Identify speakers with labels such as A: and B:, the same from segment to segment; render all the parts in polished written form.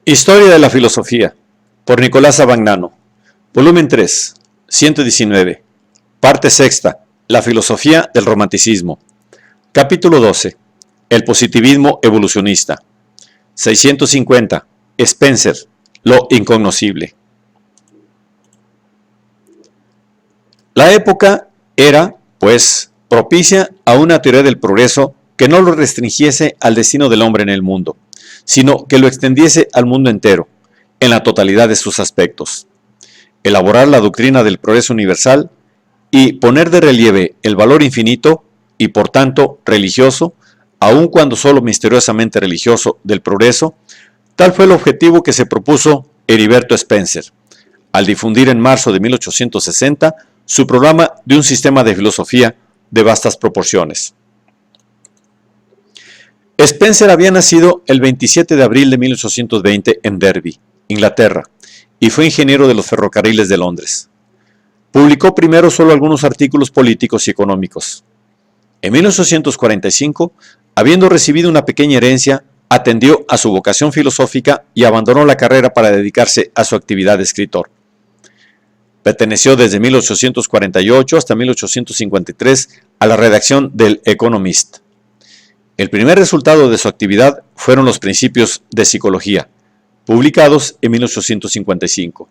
A: Historia de la filosofía, por Nicolás Abagnano, volumen 3, 119, parte sexta, la filosofía del romanticismo, capítulo 12, el positivismo evolucionista, 650, Spencer, lo incognoscible. La época era, pues, propicia a una teoría del progreso que no lo restringiese al destino del hombre en el mundo, sino que lo extendiese al mundo entero, en la totalidad de sus aspectos. Elaborar la doctrina del progreso universal y poner de relieve el valor infinito y por tanto religioso, aun cuando solo misteriosamente religioso, del progreso, tal fue el objetivo que se propuso Heriberto Spencer, al difundir en marzo de 1860 su programa de un sistema de filosofía de vastas proporciones. Spencer había nacido el 27 de abril de 1820 en Derby, Inglaterra, y fue ingeniero de los ferrocarriles de Londres. Publicó primero solo algunos artículos políticos y económicos. En 1845, habiendo recibido una pequeña herencia, atendió a su vocación filosófica y abandonó la carrera para dedicarse a su actividad de escritor. Perteneció desde 1848 hasta 1853 a la redacción del Economist. El primer resultado de su actividad fueron los Principios de Psicología, publicados en 1855.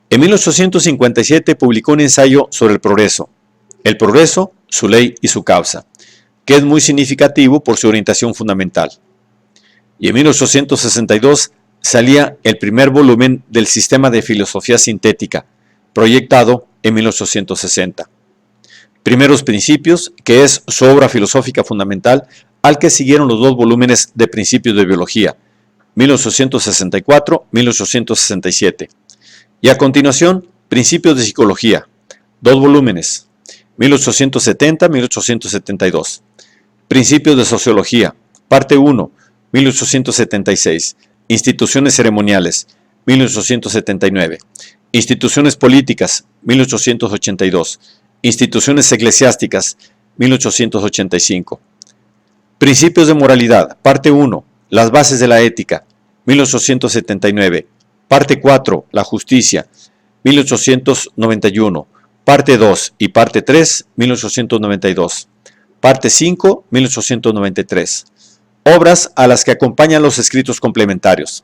A: En 1857 publicó un ensayo sobre el progreso, su ley y su causa, que es muy significativo por su orientación fundamental. Y en 1862 salía el primer volumen del Sistema de Filosofía Sintética, proyectado en 1860. Primeros Principios, que es su obra filosófica fundamental, al que siguieron los dos volúmenes de Principios de Biología, 1864-1867. Y a continuación, Principios de Psicología, dos volúmenes, 1870-1872. Principios de Sociología, parte 1, 1876. Instituciones ceremoniales, 1879. Instituciones políticas, 1882. Instituciones eclesiásticas, 1885. Principios de moralidad, parte 1, las bases de la ética, 1879. Parte 4, la justicia, 1891. Parte 2 y parte 3, 1892. Parte 5, 1893. Obras a las que acompañan los escritos complementarios.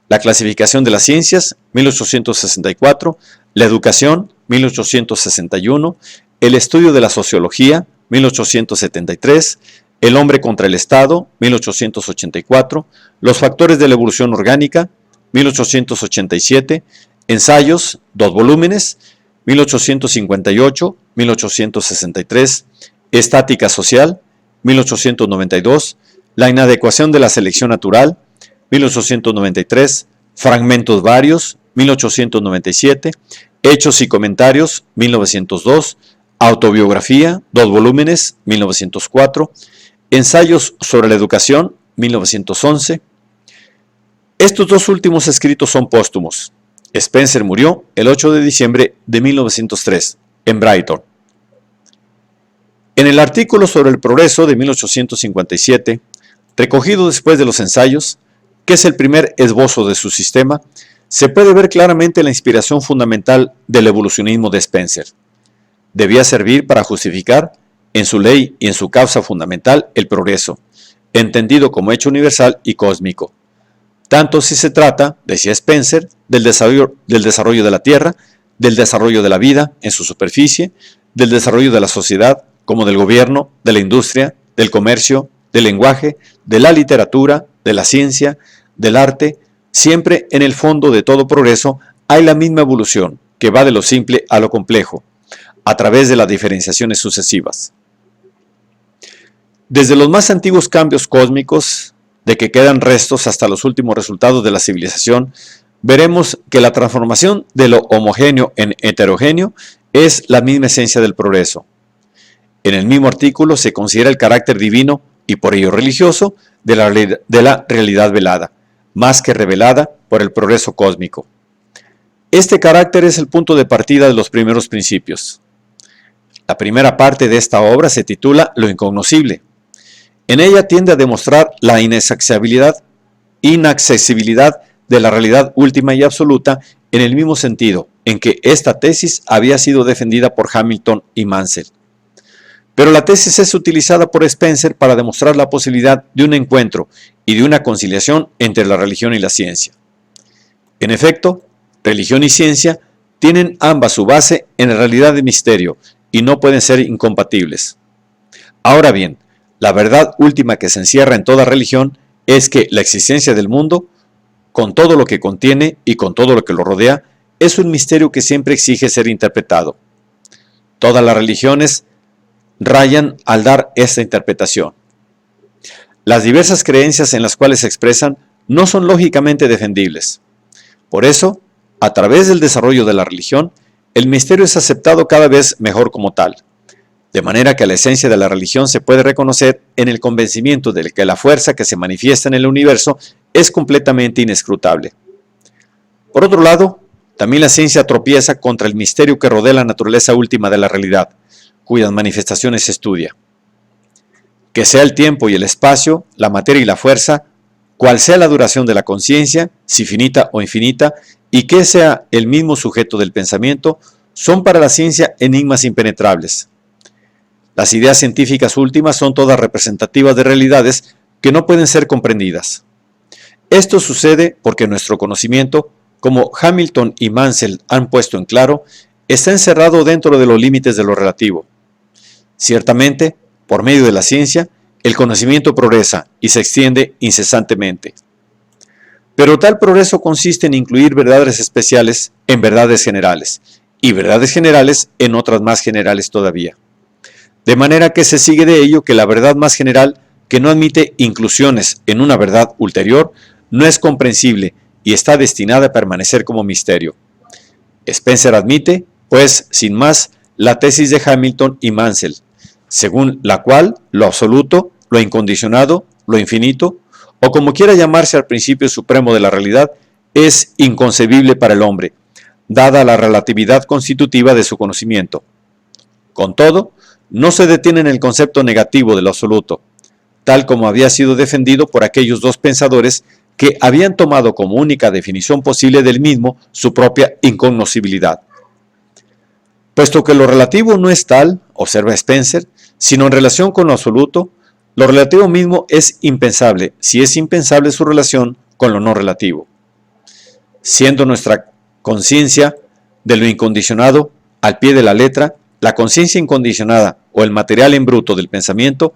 A: La clasificación de las ciencias, 1864. La educación, 1861. El estudio de la sociología, 1873. El hombre contra el Estado, 1884. Los factores de la evolución orgánica, 1887. Ensayos, dos volúmenes, 1858-1863. Estática social, 1892. La inadecuación de la selección natural, 1893. Fragmentos varios, 1897. Hechos y comentarios, 1902. Autobiografía, dos volúmenes, 1904. Ensayos sobre la educación, 1911. Estos dos últimos escritos son póstumos. Spencer murió el 8 de diciembre de 1903, en Brighton. En el artículo sobre el progreso de 1857, recogido después de los ensayos, que es el primer esbozo de su sistema, se puede ver claramente la inspiración fundamental del evolucionismo de Spencer. Debía servir para justificar, en su ley y en su causa fundamental, el progreso, entendido como hecho universal y cósmico. Tanto si se trata, decía Spencer, del desarrollo de la Tierra, del desarrollo de la vida en su superficie, del desarrollo de la sociedad, como del gobierno, de la industria, del comercio, del lenguaje, de la literatura, de la ciencia, del arte. Siempre en el fondo de todo progreso hay la misma evolución, que va de lo simple a lo complejo, a través de las diferenciaciones sucesivas. Desde los más antiguos cambios cósmicos, de que quedan restos hasta los últimos resultados de la civilización, veremos que la transformación de lo homogéneo en heterogéneo es la misma esencia del progreso. En el mismo artículo se considera el carácter divino y por ello religioso de la realidad velada, más que revelada por el progreso cósmico. Este carácter es el punto de partida de los primeros principios. La primera parte de esta obra se titula Lo incognoscible. En ella tiende a demostrar la inaccesibilidad de la realidad última y absoluta en el mismo sentido en que esta tesis había sido defendida por Hamilton y Mansell. Pero la tesis es utilizada por Spencer para demostrar la posibilidad de un encuentro y de una conciliación entre la religión y la ciencia. En efecto, religión y ciencia tienen ambas su base en la realidad de misterio y no pueden ser incompatibles. Ahora bien, la verdad última que se encierra en toda religión es que la existencia del mundo, con todo lo que contiene y con todo lo que lo rodea, es un misterio que siempre exige ser interpretado. Todas las religiones rayan al dar esta interpretación. Las diversas creencias en las cuales se expresan no son lógicamente defendibles. Por eso, a través del desarrollo de la religión, el misterio es aceptado cada vez mejor como tal, de manera que la esencia de la religión se puede reconocer en el convencimiento de que la fuerza que se manifiesta en el universo es completamente inescrutable. Por otro lado, también la ciencia tropieza contra el misterio que rodea la naturaleza última de la realidad, cuyas manifestaciones se estudia. Que sea el tiempo y el espacio, la materia y la fuerza, cual sea la duración de la conciencia, si finita o infinita, y que sea el mismo sujeto del pensamiento, son para la ciencia enigmas impenetrables. Las ideas científicas últimas son todas representativas de realidades que no pueden ser comprendidas. Esto sucede porque nuestro conocimiento, como Hamilton y Mansell han puesto en claro, está encerrado dentro de los límites de lo relativo. Ciertamente, por medio de la ciencia, el conocimiento progresa y se extiende incesantemente. Pero tal progreso consiste en incluir verdades especiales en verdades generales, y verdades generales en otras más generales todavía. De manera que se sigue de ello que la verdad más general, que no admite inclusiones en una verdad ulterior, no es comprensible y está destinada a permanecer como misterio. Spencer admite, pues, sin más, la tesis de Hamilton y Mansell, según la cual lo absoluto, lo incondicionado, lo infinito, o como quiera llamarse al principio supremo de la realidad, es inconcebible para el hombre, dada la relatividad constitutiva de su conocimiento. Con todo, no se detiene en el concepto negativo de lo absoluto, tal como había sido defendido por aquellos dos pensadores que habían tomado como única definición posible del mismo su propia incognoscibilidad. Puesto que lo relativo no es tal, observa Spencer, sino en relación con lo absoluto, lo relativo mismo es impensable, si es impensable su relación con lo no relativo. Siendo nuestra conciencia de lo incondicionado, al pie de la letra, la conciencia incondicionada o el material en bruto del pensamiento,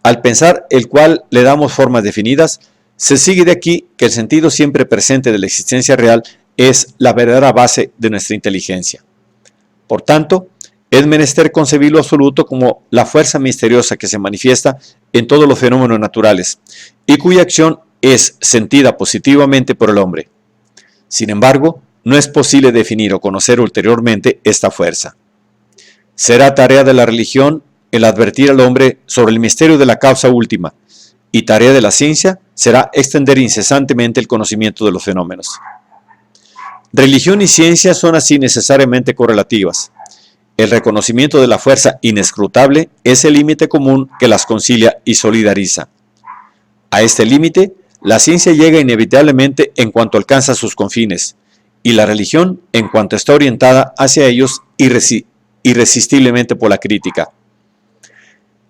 A: al pensar el cual le damos formas definidas, se sigue de aquí que el sentido siempre presente de la existencia real es la verdadera base de nuestra inteligencia. Por tanto, es menester concebir lo absoluto como la fuerza misteriosa que se manifiesta en todos los fenómenos naturales y cuya acción es sentida positivamente por el hombre. Sin embargo, no es posible definir o conocer ulteriormente esta fuerza. Será tarea de la religión el advertir al hombre sobre el misterio de la causa última, y tarea de la ciencia será extender incesantemente el conocimiento de los fenómenos. Religión y ciencia son así necesariamente correlativas. El reconocimiento de la fuerza inescrutable es el límite común que las concilia y solidariza. A este límite, la ciencia llega inevitablemente en cuanto alcanza sus confines, y la religión en cuanto está orientada hacia ellos irresistiblemente por la crítica.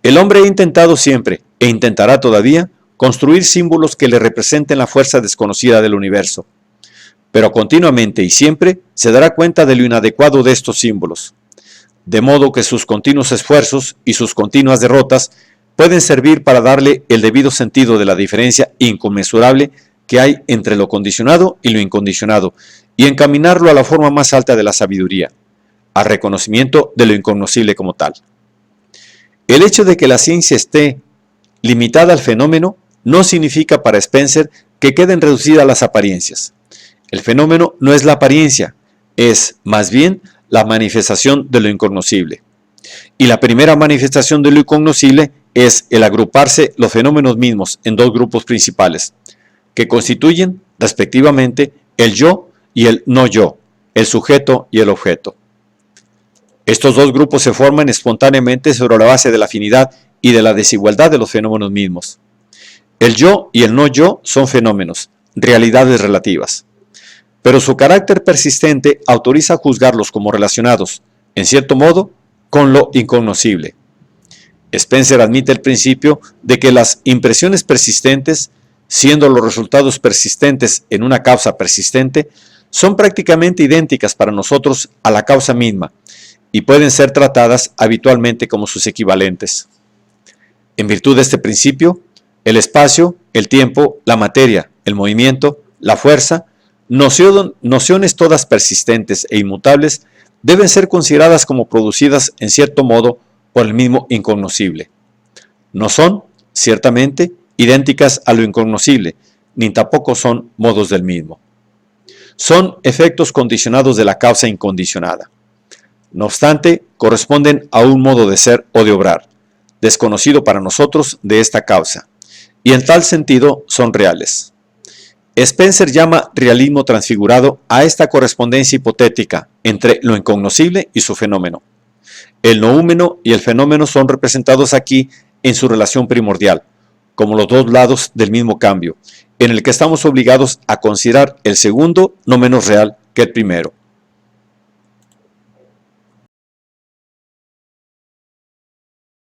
A: El hombre ha intentado siempre, e intentará todavía, construir símbolos que le representen la fuerza desconocida del universo. Pero continuamente y siempre se dará cuenta de lo inadecuado de estos símbolos, de modo que sus continuos esfuerzos y sus continuas derrotas pueden servir para darle el debido sentido de la diferencia inconmensurable que hay entre lo condicionado y lo incondicionado, y encaminarlo a la forma más alta de la sabiduría, al reconocimiento de lo incognoscible como tal. El hecho de que la ciencia esté limitada al fenómeno no significa para Spencer que queden reducidas las apariencias. El fenómeno no es la apariencia, es más bien la manifestación de lo incognoscible. Y la primera manifestación de lo incognoscible es el agruparse los fenómenos mismos en dos grupos principales, que constituyen, respectivamente, el yo y el no yo, el sujeto y el objeto. Estos dos grupos se forman espontáneamente sobre la base de la afinidad y de la desigualdad de los fenómenos mismos. El yo y el no yo son fenómenos, realidades relativas. Pero su carácter persistente autoriza a juzgarlos como relacionados, en cierto modo, con lo incognoscible. Spencer admite el principio de que las impresiones persistentes, siendo los resultados persistentes en una causa persistente, son prácticamente idénticas para nosotros a la causa misma y pueden ser tratadas habitualmente como sus equivalentes. En virtud de este principio, el espacio, el tiempo, la materia, el movimiento, la fuerza, nociones todas persistentes e inmutables, deben ser consideradas como producidas en cierto modo por el mismo incognoscible. No son, ciertamente, idénticas a lo incognoscible, ni tampoco son modos del mismo. Son efectos condicionados de la causa incondicionada. No obstante, corresponden a un modo de ser o de obrar, desconocido para nosotros de esta causa, y en tal sentido son reales. Spencer llama realismo transfigurado a esta correspondencia hipotética entre lo incognoscible y su fenómeno. El noúmeno y el fenómeno son representados aquí en su relación primordial, como los dos lados del mismo cambio, en el que estamos obligados a considerar el segundo no menos real que el primero.